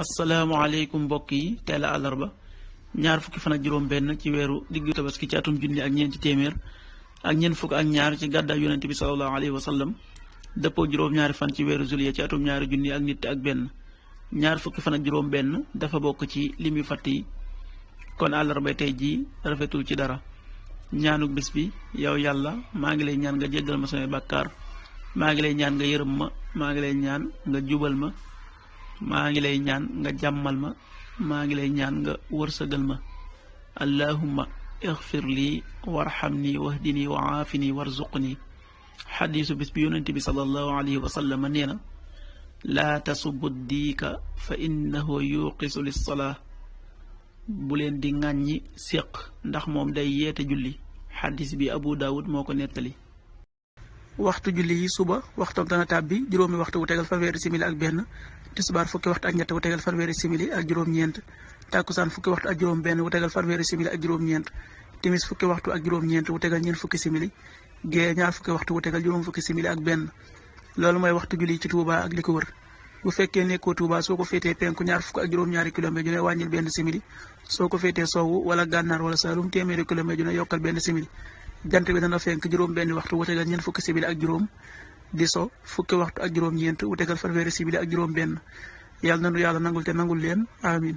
asalaamaaleykum mbokk yi teel a àllarba ñaar fukki fan ak juróom-benn ci weeru diggu tabaski ci atum junni ak ñeenti téeméer ak ñeent fukk ak ñaar ci gàddaay yonent bi sallallahu alayhi wa sallam dëppoo juróom-ñaari fan ci weeru juillet ci atum ñaari junni ak nit ak benn ñaar fukki fan ak juróom-benn dafa bokk ci lim yu fatt yi kon àllarba tey jii rafetul ci dara. ñaanuk bis bi yow yàlla maa ngi lay ñaan nga jéggal ma samay bàkkaar maa ngi lay ñaan nga yërëm ma maa ngi lay ñaan nga jubal ma. maa ngi lay ñaan nga jàmmal ma maa ngi lay ñaan nga wërsëgal ma allahumma ixfir lii warxamni wahdini wa aafini warzuqni xadiisu bis bi yonent bi sallallahu alayhi wa sallam nee na laa tasubu diika fa innahu yuqisu lissalaa bu leen di ŋàññi séq ndax moom day yeete julli xadis bi abu daawud moo ko nettali. waxtu julli yi suba waxtoom dana tàbbi juróomi waxtu wu tegal fanweeri simili ak benn tisbaar fukki waxtu ak ñett wu tegal fanweeri simili ak juróom-ñeent tàkkusaan fukki waxtu ak juróom-benn wu tegal fanweeri simili ak juróom-ñeent timis fukki waxtu ak juróom-ñeent wu tegal ñeent fukki simili gée ñaar fukki waxtu wu tegal juróom fukki simili ak benn loolu mooy waxtu julli ci Touba ak li ko wër. bu fekkee nekkoo Touba soo ko féetee penku ñaar fukk ak juróom-ñaari kilomètre ju ne wàññil benn simili soo ko féetee sowwu wala gànnaar wala Saalum téeméeri kilomètre ju ne yokkal benn simili jant bi dana fenk juróom benn waxtu wu tegal ñeent fukki simili ak juróom di so fukki waxtu ak juróom-ñeent wu tegal fanweeri simili ak juróom benn yàlla nanu yàlla nangul te nangul leen amin